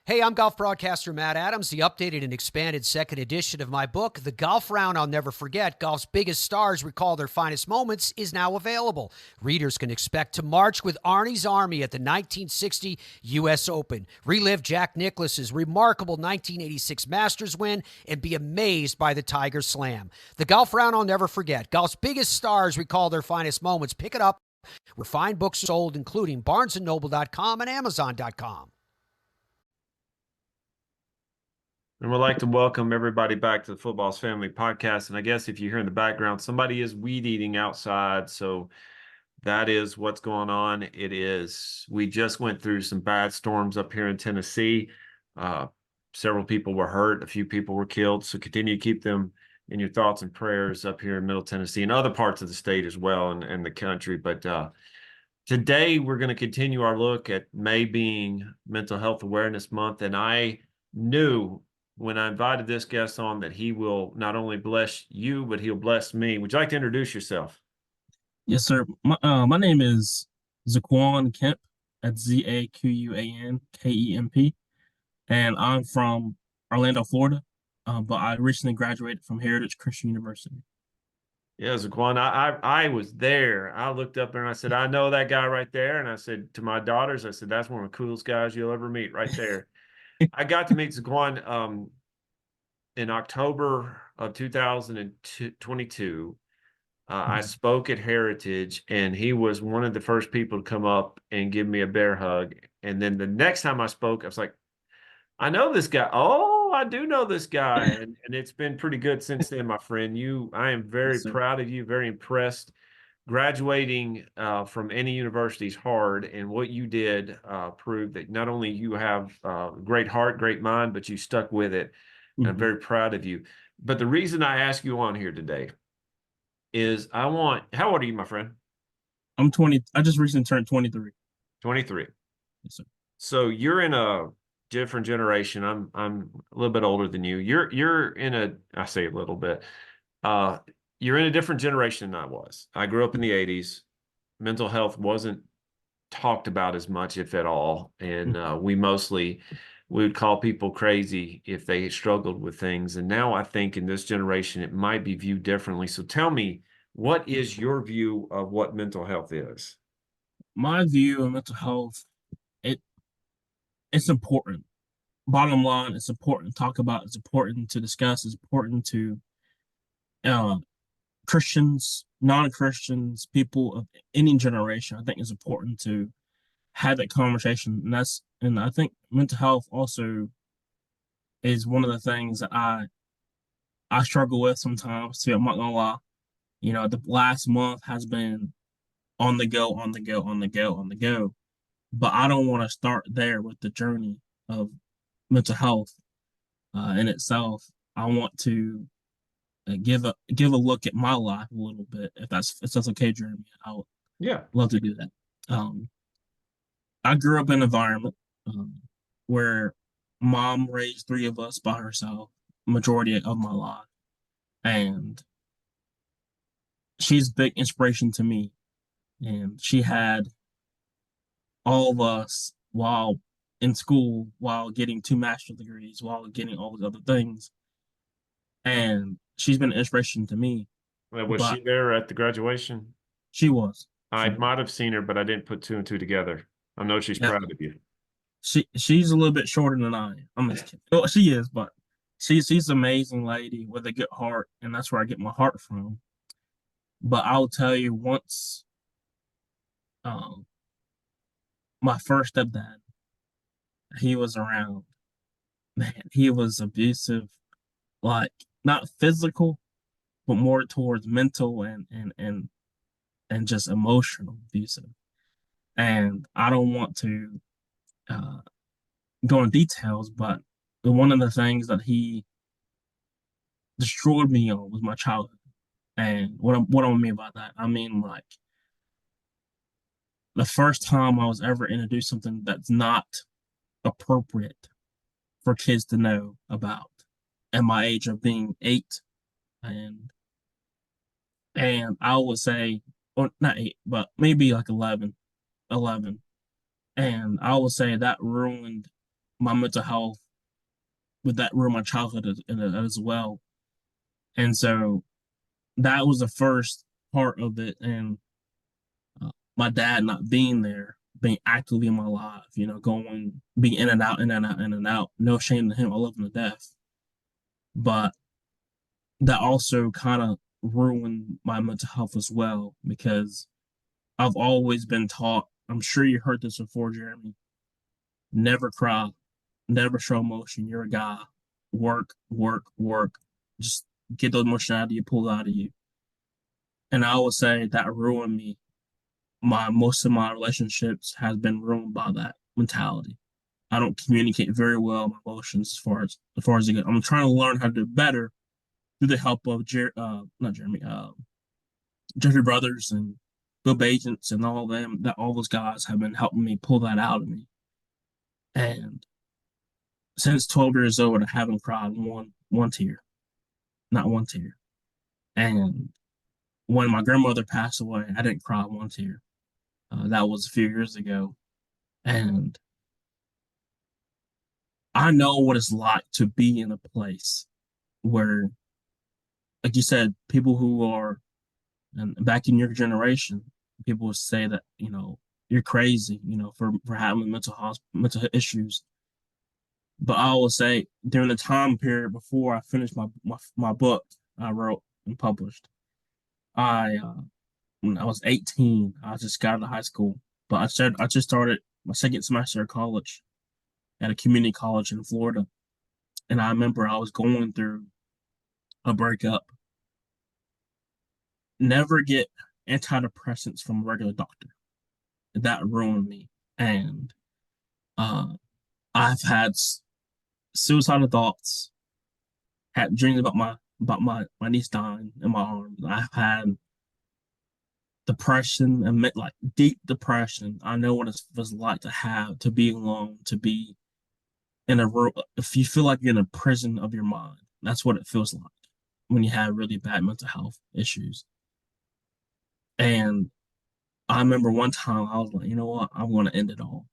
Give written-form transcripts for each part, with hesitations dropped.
Hey, I'm golf broadcaster Matt Adams. The updated and expanded second edition of my book, The Golf Round I'll Never Forget, Golf's Biggest Stars Recall Their Finest Moments, is now available. Readers can expect to march with Arnie's Army at the 1960 U.S. Open, relive Jack Nicklaus's remarkable 1986 Masters win, and be amazed by the Tiger Slam. The Golf Round I'll Never Forget, Golf's Biggest Stars Recall Their Finest Moments. Pick it up where fine books are sold, including BarnesandNoble.com and Amazon.com. And we'd like to welcome everybody back to the Football's Family Podcast. And I guess if you hear in the background, somebody is weed eating outside. So that is what's going on. We just went through some bad storms up here in Tennessee. Several people were hurt. A few people were killed. So continue to keep them in your thoughts and prayers up here in Middle Tennessee and other parts of the state as well and the country. But today we're going to continue our look at May being Mental Health Awareness Month. And I knew when I invited this guest on that he will not only bless you, but he'll bless me. Would you like to introduce yourself? Yes, sir. My name is Zaquan Kemp. That's Zaquan Kemp, and I'm from Orlando, Florida. But I recently graduated from Heritage Christian University. Yeah, Zaquan, I was there. I looked up there and I said, I know that guy right there. And I said to my daughters, I said, that's one of the coolest guys you'll ever meet right there. I got to meet Zaquan in October of 2022. I spoke at Heritage, and he was one of the first people to come up and give me a bear hug. And then the next time I spoke, I was like, I know this guy. Oh, I do know this guy. And it's been pretty good since then, my friend. I am very Yes, sir. proud of you, very impressed. Graduating from any university is hard, and what you did proved that not only you have great heart, great mind, but you stuck with it. And I'm very proud of you. But the reason I ask you on here today is how old are you, my friend? I'm 20. I just recently turned 23. 23. Yes, sir. So you're in a different generation. I'm a little bit older than you. You're in I say a little bit. You're in a different generation than I was. I grew up in the 80s. Mental health wasn't talked about as much, if at all. And we would call people crazy if they struggled with things. And now I think in this generation, it might be viewed differently. So tell me, what is your view of what mental health is? My view of mental health, it it's important. Bottom line, it's important to talk about. It's important to discuss. It's important to uh, Christians, non-Christians, people of any generation. I think it's important to have that conversation, and I think mental health also is one of the things that I struggle with sometimes too. I'm not gonna lie. The last month has been on the go, on the go, on the go, on the go. But I don't want to start there with the journey of mental health in itself. I want to give a look at my life a little bit, if that's okay, Jeremy. I would Yeah. love to do that. I grew up in an environment where mom raised three of us by herself majority of my life, and she's a big inspiration to me. And she had all of us while in school, while getting two master's degrees, while getting all these other things. And she's been an inspiration to me. Was But she there at the graduation? she was. I might have seen her, but I didn't put two and two together. I know she's Yeah. proud of you. She's a little bit shorter than I am. I'm just kidding. Well, she is, but she's an amazing lady with a good heart, and that's where I get my heart from. But I'll tell you, once um my first stepdad, he was around, man, he was abusive, like not physical, but more towards mental and just emotional abusive. And I don't want to uh, go in details, but one of the things that he destroyed me on was my childhood. And what I mean by that, I mean like the first time I was ever introduced something that's not appropriate for kids to know about at my age of being 8, and I would say, or not 8, but maybe like 11. And I would say that ruined my mental health with that ruined my childhood as well. And so that was the first part of it. And my dad not being there, being actively in my life, going, being in and out, in and out, in and out. No shame to him. I love him to death. But that also kind of ruined my mental health as well because I've always been taught, I'm sure you heard this before, Jeremy, never cry, never show emotion. You're a guy. Work, work, work. Just get the emotion out of you, pull it out of you. And I would say that ruined me. Most of my relationships has been ruined by that mentality. I don't communicate very well my emotions as far as it goes. I'm trying to learn how to do better through the help of not Jeremy, Jeffrey Brothers and Bob Agents and all them. That all those guys have been helping me pull that out of me. And since 12 years old, I haven't cried one tear, not one tear. And when my grandmother passed away, I didn't cry one tear. That was a few years ago, and I know what it's like to be in a place where, like you said, people who are, and back in your generation, people would say that you're crazy, for having mental issues. But I will say during the time period before I finished my book I wrote and published, I when I was 18, I just got out of high school, but I just started my second semester of college at a community college in Florida, and I remember I was going through a breakup. Never get antidepressants from a regular doctor. That ruined me, and uh, I've had suicidal thoughts, had dreams about my niece dying in my arms. I've had depression and like deep depression. I know what it was like to be alone, to be in a room. If you feel like you're in a prison of your mind, that's what it feels like when you have really bad mental health issues. And I remember one time I was like, you know what? I'm going to end it all.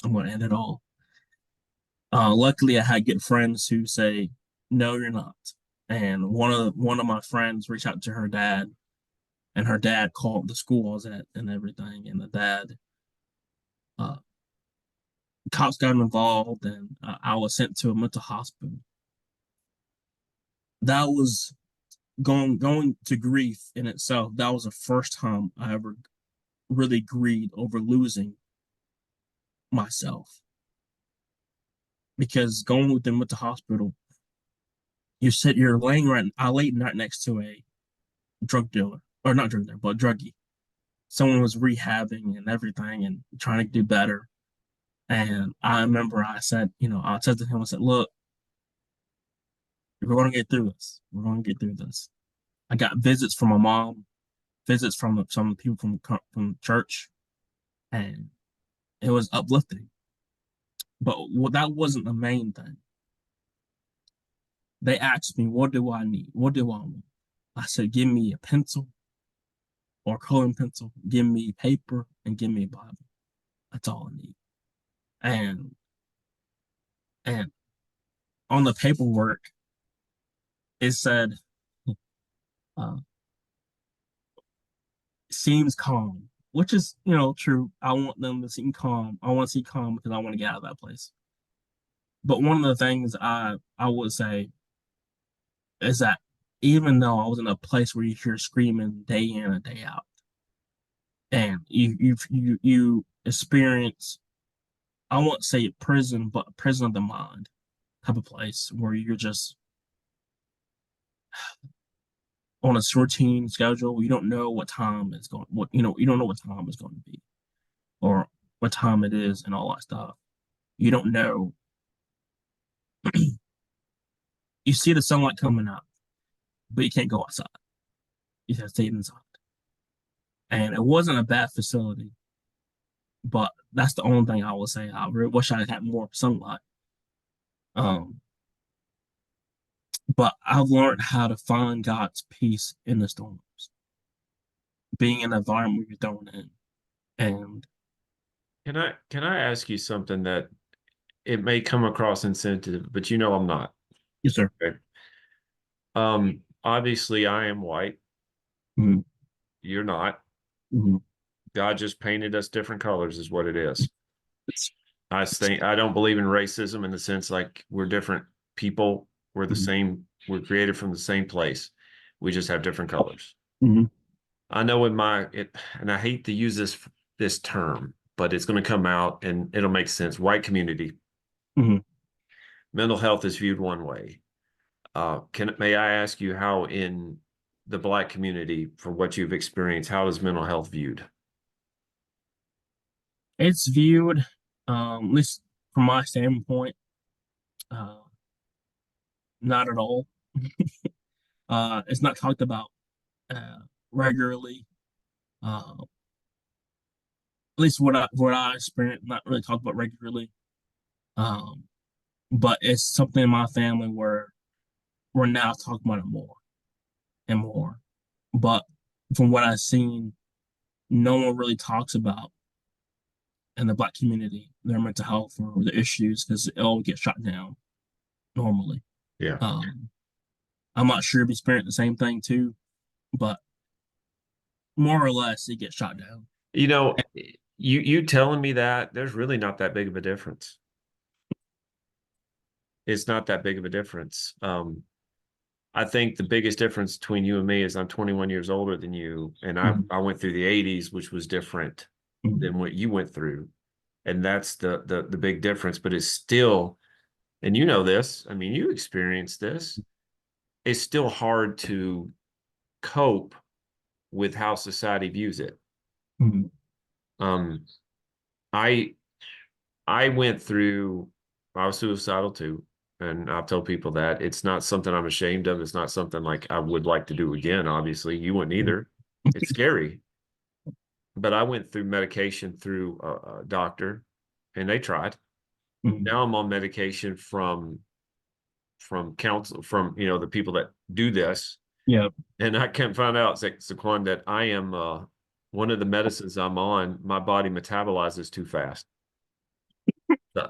I'm going to end it all. Luckily, I had good friends who say, "No, you're not." And one of my friends reached out to her dad, and her dad called the school I was at and everything. And the dad, uh, cops got involved, and I was sent to a mental hospital. That was going to grief in itself. That was the first time I ever really grieved over losing myself. Because going with them at the hospital, you're laying I laid right next to a drug dealer, or not drug dealer, but druggie. Someone was rehabbing and everything and trying to do better. And I remember I said to him, I said, "Look, we're going to get through this. We're going to get through this." I got visits from my mom, visits from some people from church, and it was uplifting. But that wasn't the main thing. They asked me, "What do I need? What do I want?" I said, "Give me a pencil or coloring pencil. Give me paper and give me a Bible. That's all I need." And and on the paperwork, it said, uh, "Seems calm," which is true. I want them to seem calm. I want to see calm because I want to get out of that place. But one of the things I would say is that even though I was in a place where you hear screaming day in and day out, and you experience, I won't say prison, but prison of the mind type of place where you're just on a routine schedule. You don't know what time is going, you don't know what time is going to be, or what time it is, and all that stuff. You don't know. You see the sunlight coming up, but you can't go outside. You have to stay inside. And it wasn't a bad facility, but that's the only thing I will say. I really wish I had more sunlight. Um, but I've learned how to find God's peace in the storms, being in an environment you're thrown in. And Can I ask you something that it may come across insensitive, but I'm not. Yes, sir. Okay. Obviously I am white. Mhm. You're not. Mhm. God just painted us different colors is what it is. I don't believe in racism in the sense like we're different people. We're the Mhm. same. We're created from the same place. We just have different colors. Mhm. I know and I hate to use this term, but it's going to come out and it'll make sense. White community, Mhm. mental health is viewed one way. May I ask you how in the Black community, for what you've experienced, how is mental health viewed? It's viewed, at least from my standpoint, uh, not at all. It's not talked about regularly. At least what I experienced, not really talked about regularly. Um, but it's something in my family where we're now talking about it more and more. But from what I've seen, no one really talks about in the Black community their mental health or the issues because it all gets shut down normally. Yeah. Um, I'm not sure if you experienced the same thing too, but more or less it gets shot down. You know, you telling me that there's really not that big of a difference. It's not that big of a difference. I think the biggest difference between you and me is I'm 21 years older than you, and Mhm. I went through the 80s, which was different Mhm. than what you went through, and that's the big difference. But it's still, and you know this. I mean, you experienced this. It's still hard to cope with how society views it. Mhm. Um, I I went through, I was suicidal too. And I've told people that it's not something I'm ashamed of. It's not something like I would like to do again. Obviously, you wouldn't either. It's scary. But I went through medication through a doctor and they tried. Mhm. Now I'm on medication from counsel, from, the people that do this. Yeah. And I can find out, Zaquan, that I am, one of the medicines I'm on, my body metabolizes too fast.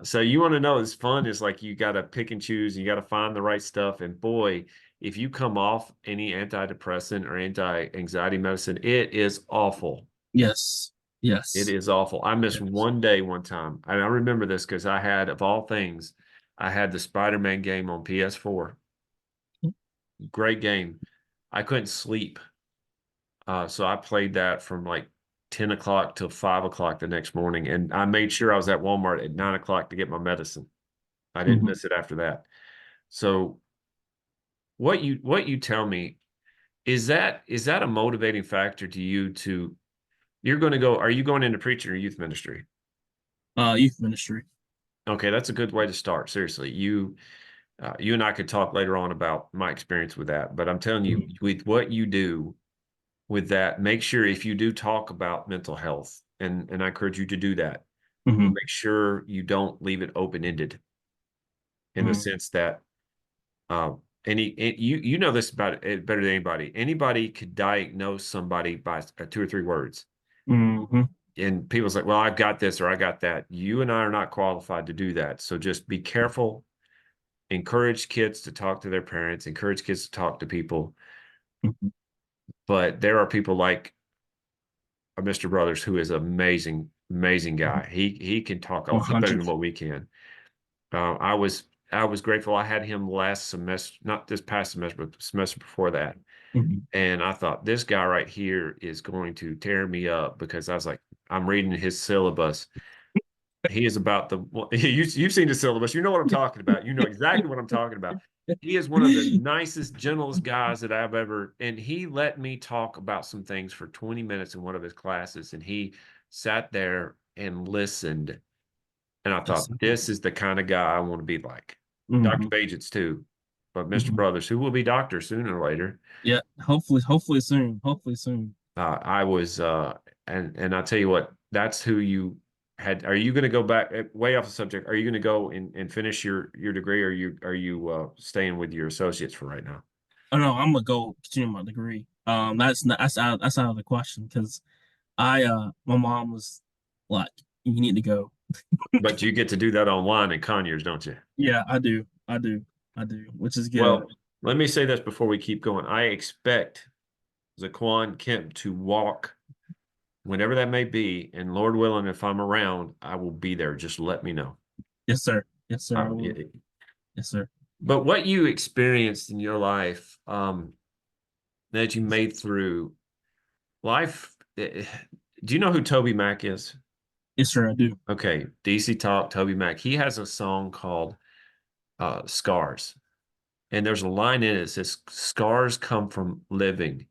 So you want to know it's fun. It's like you got to pick and choose. You got to find the right stuff. And boy, if you come off any antidepressant or anti-anxiety medicine, it is awful. Yes. It Yes. is awful. I missed Yes. one day one time. And I remember this because I had, of all things, I had the Spider-Man game on PS4. Great game. I couldn't sleep. So I played that from like 10 o'clock till 5 o'clock the next morning. And I made sure I was at Walmart at 9 o'clock to get my medicine. I didn't Mhm. miss it after that. So what you tell me, is that a motivating factor to you to you're going to go, are you going into preaching or youth ministry? Youth ministry. Okay, that's a good way to start. Seriously, you and I could talk later on about my experience with that, but I'm telling you, Mhm. with what you do with that, make sure if you do talk about mental health, and I encourage you to do that, Mhm. make sure you don't leave it open-ended in the Mhm. sense that you know this about it better than anybody. Anybody could diagnose somebody by 2 or 3 words, Mhm. and people's like, "Well, I've got this or I got that." You and I are not qualified to do that. So just be careful. Encourage kids to talk to their parents. Encourage kids to talk to people. Mhm. But there are people like Mr. Brothers, who is amazing, amazing Mhm. guy. He can talk a lot better 100. than what we can. I was grateful I had him last semester, not this past semester, but the semester before that. Mhm. And I thought this guy right here is going to tear me up because I was like, I'm reading his syllabus. He is about the you've seen the syllabus. You know what I'm talking about. You know exactly what I'm talking about. He is one of the nicest, gentlest guys that I've ever, and he let me talk about some things for 20 minutes in one of his classes. And he sat there and listened. And I That's thought, this is the kind of guy I want to be like. Dr. mhm. Bajents too, but Mr. Mhm. Brothers, who will be doctor sooner or later. Yeah. Hopefully soon. Hopefully soon. I was and I tell you what, that's who you had. Are you going to go back way off the subject? Are you going to go and finish your degree, or are you staying with your associates for right now? Oh no, I'm gonna go continue my degree. That's out of the question because my mom was like, you need to go. But you get to do that online in Conyers, don't you? Yeah, I do. Which is good. Well, let me say this before we keep going. I expect Zaquan Kemp to walk whenever that may be, and Lord willing, if I'm around, I will be there. Just let me know. Yes, sir. Yes, sir. I will. Yeah. Yes, sir. But what you experienced in your life, that you made through life, do you know who Toby Mac is? Yes, sir. I do. Okay, DC Talk, Toby Mac. He has a song called Scars. And there's a line in it that says, "Scars come from living."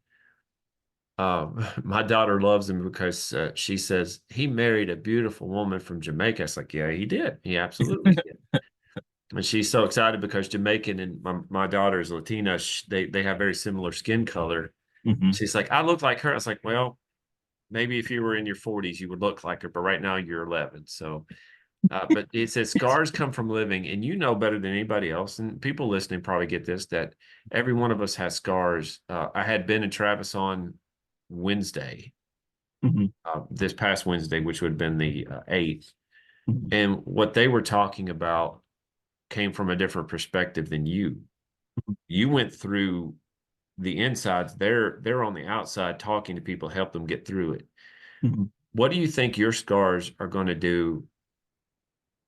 My daughter loves him because she says he married a beautiful woman from Jamaica. It's like, yeah, he did. He absolutely did. And she's so excited because Jamaican and my daughter is Latina. They have very similar skin color. Mm-hmm. She's like, I look like her. I was like, well, maybe if you were in your 40s, you would look like her, but right now you're 11. So, but it says scars come from living, and you know better than anybody else. And people listening probably get this, that every one of us has scars. I had Ben and Travis on Wednesday, Mm-hmm. this past Wednesday, which would have been the 8th. Mm-hmm. And what they were talking about came from a different perspective than you. You went through the insides. They're on the outside talking to people, help them get through it. Mm-hmm. What do you think your scars are going to do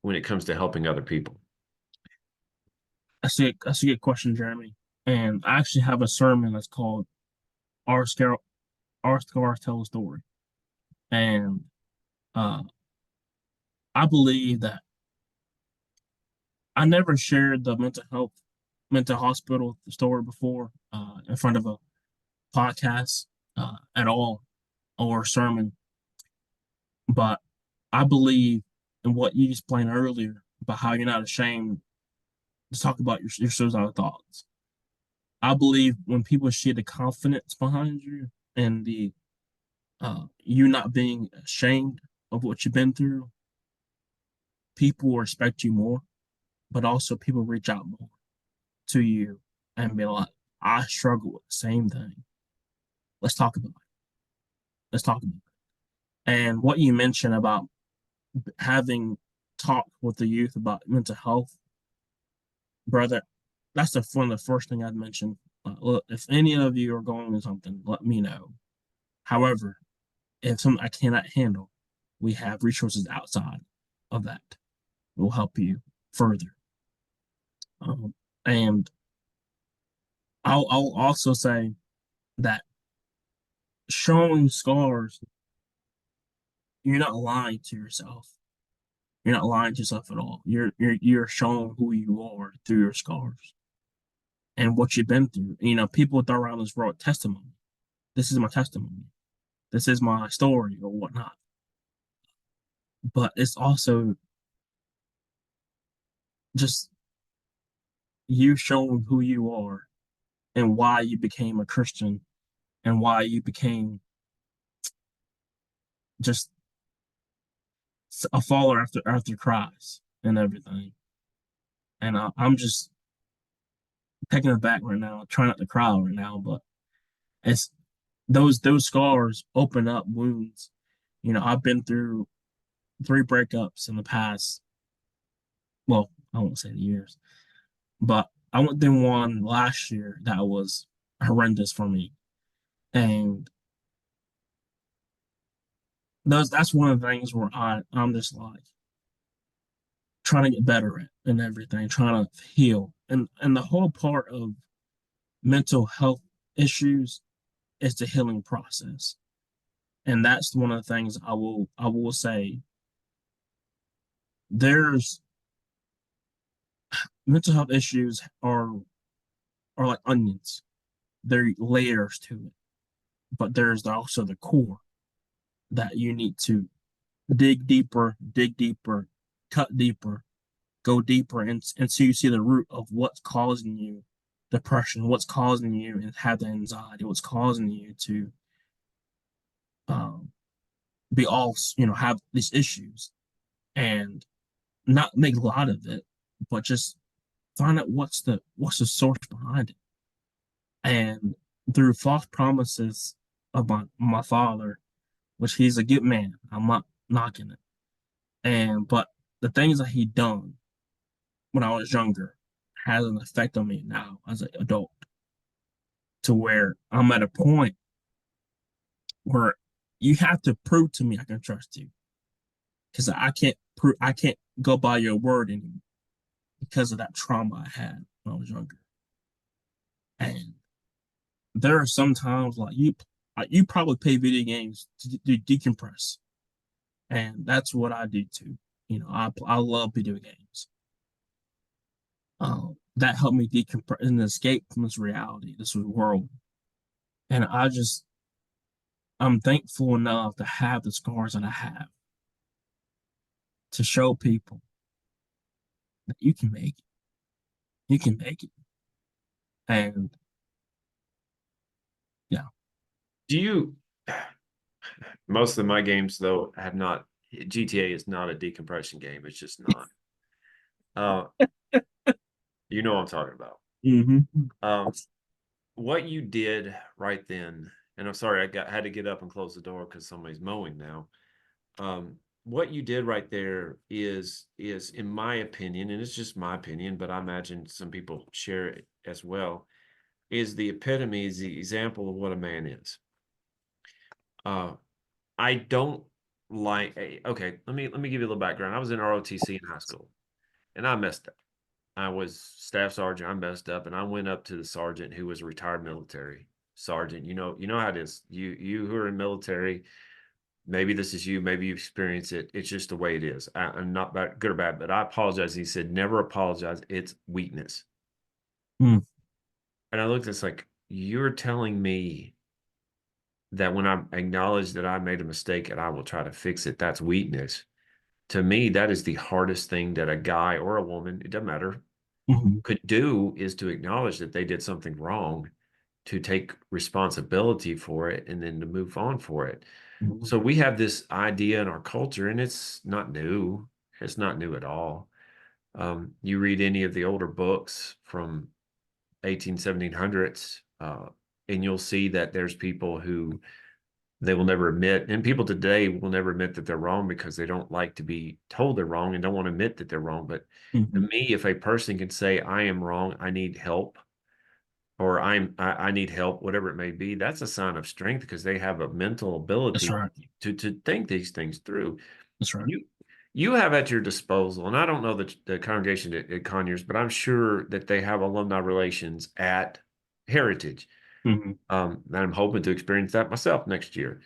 when it comes to helping other people? That's a good question, Jeremy. And I actually have a sermon that's called "Our Scar, Our Scars Tell a Story," and uh, I believe that I never shared the mental hospital story before in front of a podcast at all or a sermon, but I believe in what you explained earlier about how you're not ashamed to talk about your suicidal thoughts. I believe when people see the confidence behind you and the you not being ashamed of what you've been through, people will respect you more, but also people reach out more to you and be like, I struggle with the same thing. Let's talk about it. Let's talk about it. And what you mentioned about having talked with the youth about mental health, brother, that's one of the first thing I'd mention. Look, if any of you are going to something, let me know. However, if something I cannot handle, we have resources outside of that. Will help you further. And I'll also say that showing scars, you're not lying to yourself. You're not lying to yourself at all. You're showing who you are through your scars and what you've been through. You know, people throw around this word testimony. This is my testimony. This is my story or whatnot. But it's also just you showing who you are and why you became a Christian and why you became just a follower after Christ and everything. And I'm just taking it back right now, trying not to cry right now, but it's those scars open up wounds. You know, I've been through 3 breakups in the past. Well, I won't say the years, but I went through one last year that was horrendous for me, and that's one of the things where I'm just like trying to get better at and everything, trying to heal, and the whole part of mental health issues is the healing process, and that's one of the things I will say. There's mental health issues are like onions. There are layers to it, but there's also the core that you need to dig deeper, cut deeper, go deeper, and so you see the root of what's causing you depression, what's causing you to have the anxiety, what's causing you to um, be all have these issues, and not make a lot of it, but just find out what's the source behind it. And through false promises of my father, which he's a good man, I'm not knocking it, But the things that he done when I was younger has an effect on me now as an adult, to where I'm at a point where you have to prove to me I can trust you, because I can't go by your word anymore because of that trauma I had when I was younger. And there are some times you probably play video games to decompress, and that's what I do too. I love video games. That helped me decompress and escape from this reality, this world. And I'm thankful enough to have the scars that I have to show people that you can make it. You can make it. And yeah. Do you? Most of my games though have not. GTA is not a decompression game. It's just not. Uh, you know what I'm talking about. Mm-hmm. Um, what you did right then, and I'm sorry, had to get up and close the door because somebody's mowing now. What you did right there is in my opinion, and it's just my opinion, but I imagine some people share it as well, is the epitome, is the example of what a man is. I don't like. Okay, let me give you a little background. I was in ROTC in high school, and I messed up. I was staff sergeant. I messed up, and I went up to the sergeant who was a retired military sergeant. You know how it is. You who are in military, maybe this is you. Maybe you experience it. It's just the way it is. I'm not bad, good or bad, but I apologize. He said, "Never apologize. It's weakness." Mm. And I looked. It's like you're telling me that when I acknowledge that I made a mistake and I will try to fix it, that's weakness. To me, that is the hardest thing that a guy or a woman, it doesn't matter, Mm-hmm. could do, is to acknowledge that they did something wrong, to take responsibility for it, and then to move on for it. Mm-hmm. So we have this idea in our culture, and it's not new. It's not new at all. You read any of the older books from 18, 1700s, and you'll see that there's people who they will never admit, and people today will never admit that they're wrong because they don't like to be told they're wrong and don't want to admit that they're wrong. But to Mm-hmm. me, if a person can say, I am wrong, I need help, or I need help, whatever it may be, that's a sign of strength because they have a mental That's ability right. to think these things through. That's right. You have at your disposal, and I don't know the congregation at Conyers, but I'm sure that they have alumni relations at Heritage. Mm-hmm. And I'm hoping to experience that myself next year.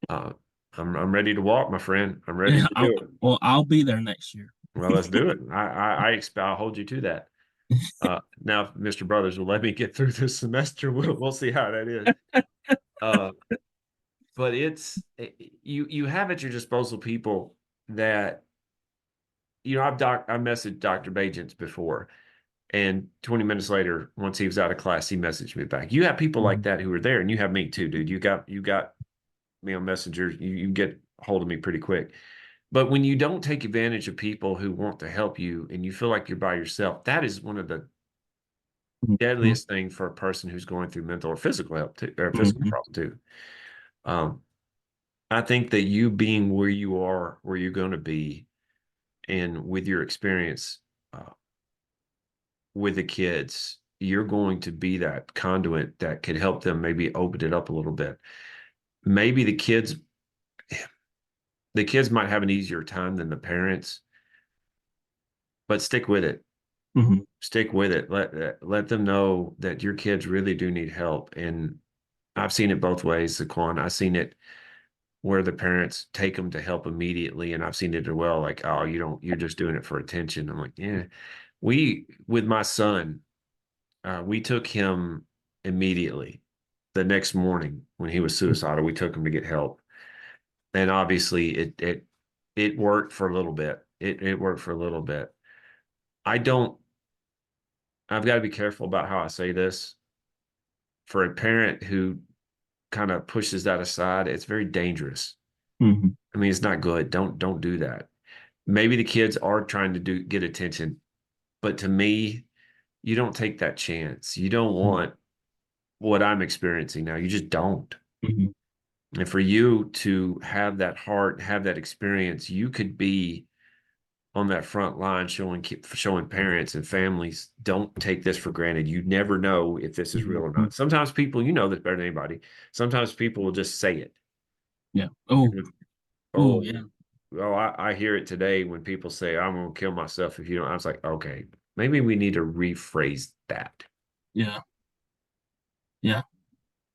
Uh, I'm ready to walk, my friend. I'm ready Yeah, to do it. well, I'll be there next year. Well, let's do it. I expect I'll hold you to that. Now, if Mr. Brothers will let me get through this semester, we'll see how that is. Uh, but you have at your disposal people that I messaged Dr. Bajents before, and 20 minutes later, once he was out of class, he messaged me back. You have people like Mm-hmm. that who are there, and you have me too, dude. You got me on Messenger. You get hold of me pretty quick. But when you don't take advantage of people who want to help you and you feel like you're by yourself, that is one of the Mm-hmm. deadliest things for a person who's going through mental or physical help too, or physical Mm-hmm. problem too. Um, I think that you being where you are, where you're going to be, and with your experience uh, with the kids, you're going to be that conduit that could help them maybe open it up a little bit. Maybe the kids might have an easier time than the parents, but stick with it. Mm-hmm. Stick with it. Let them know that your kids really do need help. And I've seen it both ways, Zaquan. I've seen it where the parents take them to help immediately, and I've seen it as well. Like, oh, you're just doing it for attention. I'm like, yeah. With my son, we took him immediately the next morning when he was suicidal. We took him to get help, and obviously it worked for a little bit. It worked for a little bit. I don't. I've got to be careful about how I say this. For a parent who kind of pushes that aside, it's very dangerous. Mm-hmm. I mean, it's not good. Don't do that. Maybe the kids are trying to get attention, but to me, you don't take that chance. You don't want what I'm experiencing now. You just don't. Mm-hmm. And for you to have that heart, have that experience, you could be on that front line showing parents and families, don't take this for granted. You never know if this is real or not. Sometimes people, you know this better than anybody. Sometimes people will just say it. Yeah. Oh, Oh, yeah. well, I hear it today when people say, I'm going to kill myself if you don't. I was like, okay, maybe we need to rephrase that. Yeah. Yeah.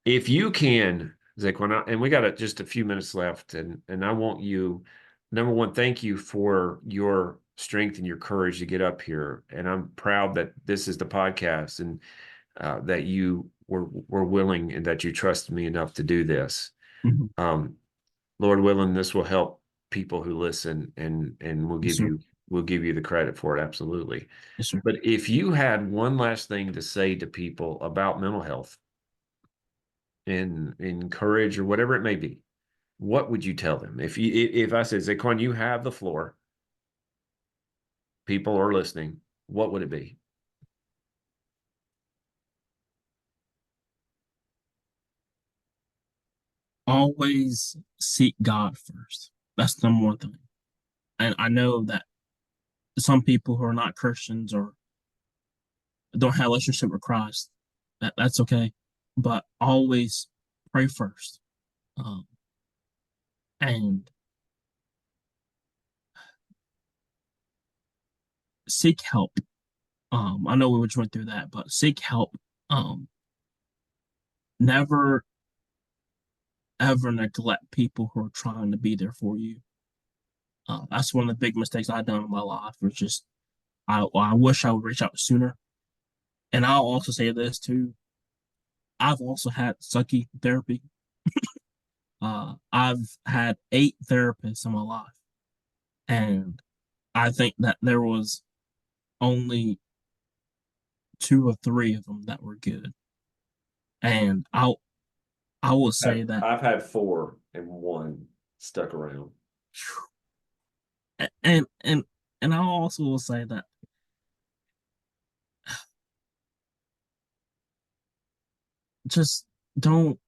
If you can, Zaquan, and we got just a few minutes left, and I want you, number one, thank you for your strength and your courage to get up here. And I'm proud that this is the podcast and that you were willing and that you trusted me enough to do this. Mhm. Lord willing, this will help people who listen, and we'll Yes, give sir. you the credit for it. Absolutely. Yes, sir. But if you had one last thing to say to people about mental health and courage or whatever it may be, what would you tell them? If I said, Zaquan, you have the floor, people are listening, what would it be? Always seek God first. That's the number one thing. And I know that some people who are not Christians or don't have a relationship with Christ, that's okay. But always pray first. Um, and seek help. I know we just went through that, but seek help. Um, Never ever neglect people who are trying to be there for you. That's one of the big mistakes I've done in my life. Was just I wish I would reach out sooner. And I'll also say this too. I've also had sucky therapy. I've had 8 therapists in my life, and I think that there was only 2 or 3 of them that were good. And I will say that, I've had 4 and 1 stuck around. and I also will say that just don't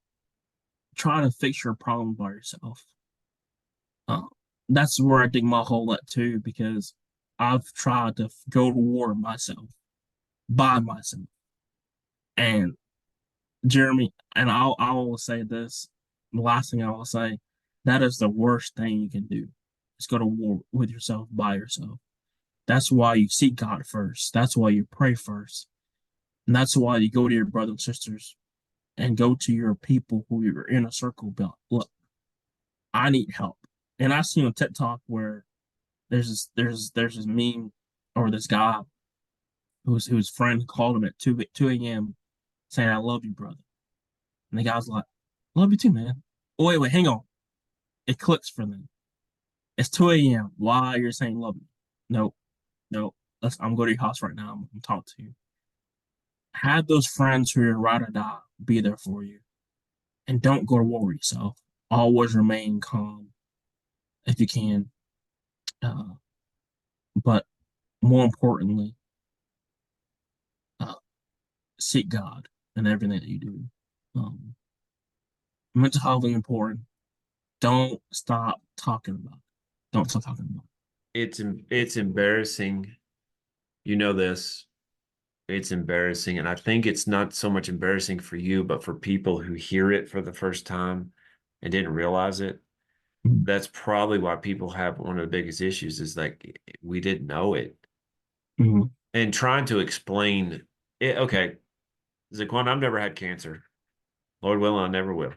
try to fix your problem by yourself. Uh, that's where I dig my hole at too, because I've tried to go to war myself by myself. And Jeremy, and I will say this, the last thing I will say, that is the worst thing you can do. Is go to war with yourself by yourself. That's why you seek God first. That's why you pray first. And that's why you go to your brothers and sisters and go to your people who you're in a circle about. Look, I need help. And I seen a TikTok where there's this meme or this guy whose friend called him at 2 a.m. saying, I love you, brother. And the guy's like, love you too, man. Oh, wait, hang on. It clicks for them. It's 2 a.m. Why you're saying love me? No, no. I'm going to your house right now. I'm going to talk to you. Have those friends who are ride or die be there for you. And don't go to war with yourself. Always remain calm if you can. Uh, but more importantly, uh, seek God in everything that you do. Um, Mental health is important. Don't stop talking about it. Don't stop talking about It's embarrassing. You know this. It's embarrassing, and I think it's not so much embarrassing for you, but for people who hear it for the first time and didn't realize it. it. That's probably why people have one of the biggest issues is like we didn't know it. Mm-hmm. And trying to explain it. Okay, Zaquan, I've never had cancer. Lord willing, I never will.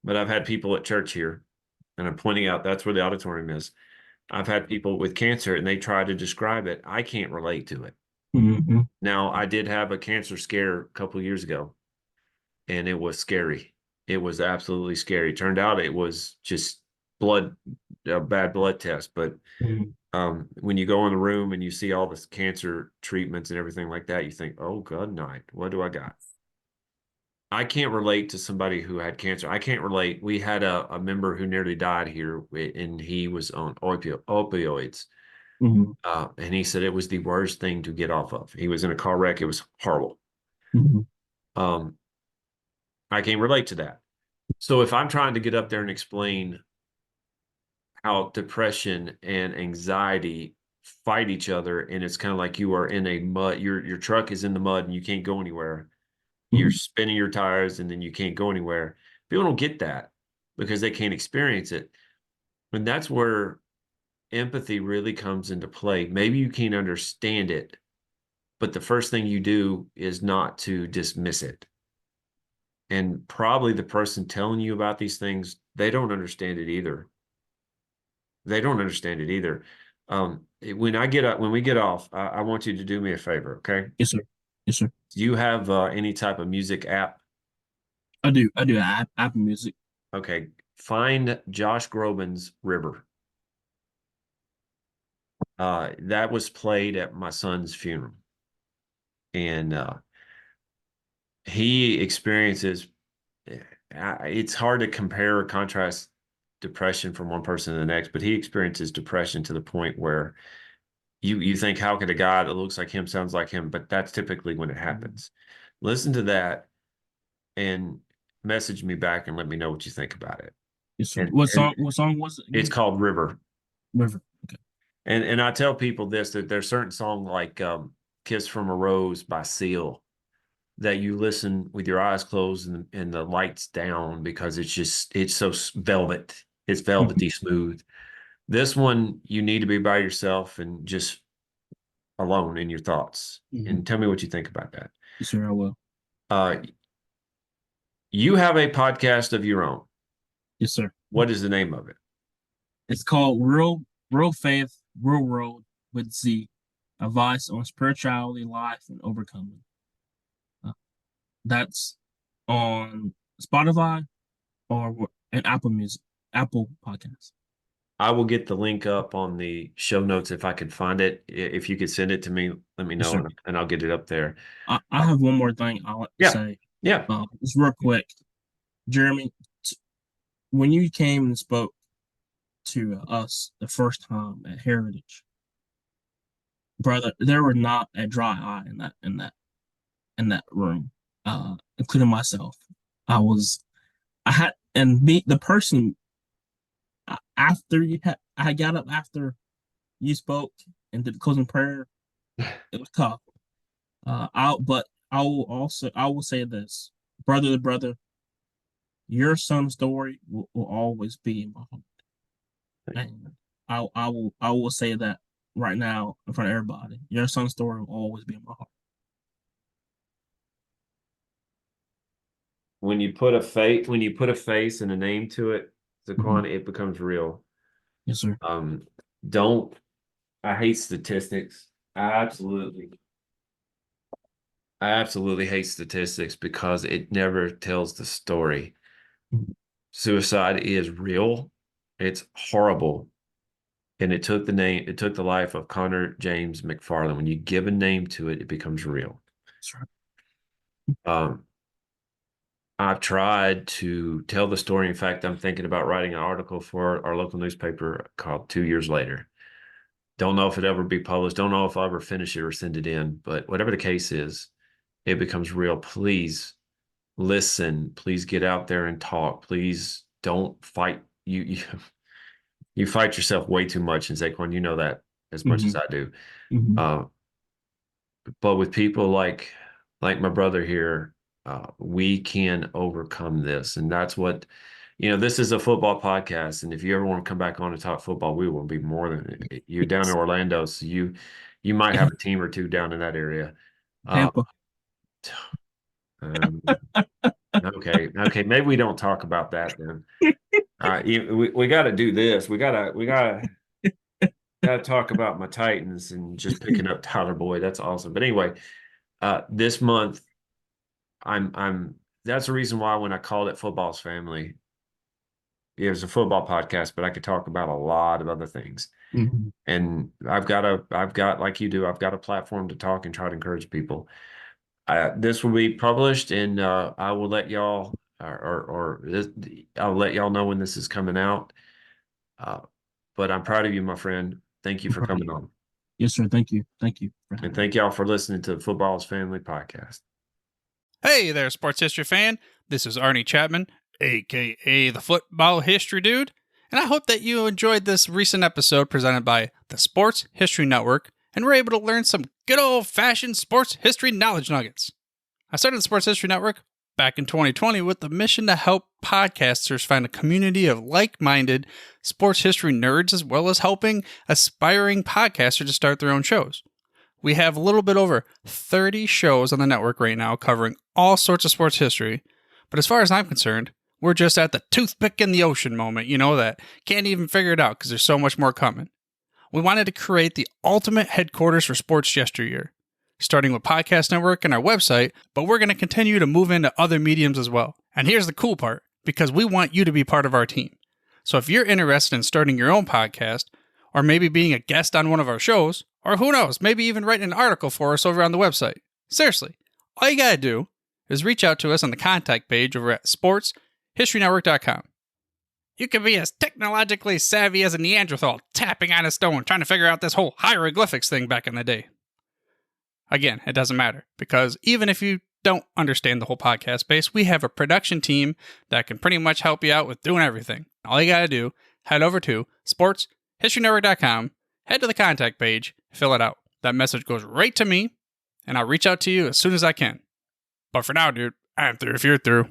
But I've had people at church here, and I'm pointing out that's where the auditorium is. I've had people with cancer, and they try to describe it. I can't relate to it. Mm-hmm. Now, I did have a cancer scare a couple of years ago, and it was scary. It was absolutely scary. Turned out it was just blood, a bad blood test. But Mm-hmm. when you go in the room and you see all this cancer treatments and everything like that, you think, oh, God night, what do I got? I can't relate to somebody who had cancer. I can't relate. We had a member who nearly died here, and he was on opioids. Mm-hmm. And he said it was the worst thing to get off of. He was in a car wreck. It was horrible. Mm-hmm. Um, I can't relate to that. So if I'm trying to get up there and explain how depression and anxiety fight each other, and it's kind of like you are in a mud. Your truck is in the mud and you can't go anywhere. You're Mhm. spinning your tires and then you can't go anywhere. People don't get that because they can't experience it. And that's where empathy really comes into play. Maybe you can't understand it, but the first thing you do is not to dismiss it. And probably the person telling you about these things, they don't understand it either. They don't understand it either. When we get off, I want you to do me a favor, okay? Yes, sir. Yes, sir. Do you have any type of music app? I do. I do. Apple Music. Okay, find Josh Groban's River. That was played at my son's funeral, and he experiences. It's hard to compare or contrast depression from one person to the next, but he experiences depression to the point where you think, how could a guy that looks like him, sounds like him? But that's typically when it happens. Listen to that and message me back and let me know what you think about it. Yes, sir. And What song? What song was it it's again? called River. River. Okay. And I tell people this, that there's certain songs like Kiss from a Rose by Seal that you listen with your eyes closed and the lights down because it's so velvet. It's velvety smooth. This one, you need to be by yourself and just alone in your thoughts. And tell me what you think about that. Yes, sir. I will. You have a podcast of your own. Yes, sir. What is the name of it? It's called Real Faith, Real World with Z, advice on spirituality, life, and overcoming. That's on Spotify or an Apple Music, Apple Podcasts. I will get the link up on the show notes if I can find it. If you could send it to me, let me Yes, know sir. and I'll get it up there. I have one more thing I want to Yeah. say. Yeah. Just real quick, Jeremy, when you came and spoke to us the first time at Heritage, brother, there were not a dry eye in that room, including myself. I had, and be the person after I got up after you spoke and did the closing prayer. It was tough. But I will say this, brother to brother, your son's story will always be in my heart, and I will say that right now in front of everybody. Your son's story will always be in my heart. When you put a face and a name to it, Zaquan, it becomes real. Yes, sir. Don't I hate statistics. I absolutely hate statistics because it never tells the story. Suicide is real. It's horrible. And it took the life of Connor James McFarland. When you give a name to it, it becomes real. That's right. I've tried to tell the story. In fact, I'm thinking about writing an article for our local newspaper called 2 Years Later. Don't know if it ever be published. Don't know if I'll ever finish it or send it in. But whatever the case is, it becomes real. Please listen. Please get out there and talk. Please don't fight. You fight yourself way too much. And Zaquan, you know that as much as I do. But with people like my brother here, we can overcome this. And that's what, this is a football podcast. And if you ever want to come back on and talk football, we will be more than you're down in Orlando. So you might have a team or two down in that area. Tampa. Okay. Maybe we don't talk about that then. We got to do this. We gotta talk about my Titans and just picking up Tyler Boyd. That's awesome. But anyway, this month, that's the reason why when I called it Football's Family, it was a football podcast, but I could talk about a lot of other things. And I've got like you do, I've got a platform to talk and try to encourage people. This will be published, and I will let y'all I'll let y'all know when this is coming out. But I'm proud of you, my friend. Thank you for coming on. Yes, sir. Thank you. Thank you. And thank y'all for listening to the Football's Family podcast. Hey there, sports history fan. This is Arnie Chapman, a.k.a. the Football History Dude, and I hope that you enjoyed this recent episode presented by the Sports History Network and were able to learn some good old-fashioned sports history knowledge nuggets. I started the Sports History Network back in 2020 with the mission to help podcasters find a community of like-minded sports history nerds, as well as helping aspiring podcasters to start their own shows. We have a little bit over 30 shows on the network right now covering all sorts of sports history, but as far as I'm concerned, we're just at the toothpick in the ocean moment, that can't even figure it out because there's so much more coming. We wanted to create the ultimate headquarters for sports yesteryear, starting with Podcast Network and our website, but we're going to continue to move into other mediums as well. And here's the cool part, because we want you to be part of our team. So if you're interested in starting your own podcast, or maybe being a guest on one of our shows, or who knows, maybe even writing an article for us over on the website. Seriously, all you gotta do is reach out to us on the contact page over at sportshistorynetwork.com. You can be as technologically savvy as a Neanderthal tapping on a stone trying to figure out this whole hieroglyphics thing back in the day. Again, it doesn't matter, because even if you don't understand the whole podcast space, we have a production team that can pretty much help you out with doing everything. All you gotta do, head over to sportshistorynetwork.com, head to the contact page, fill it out. That message goes right to me, and I'll reach out to you as soon as I can. But for now, dude, I'm through if you're through.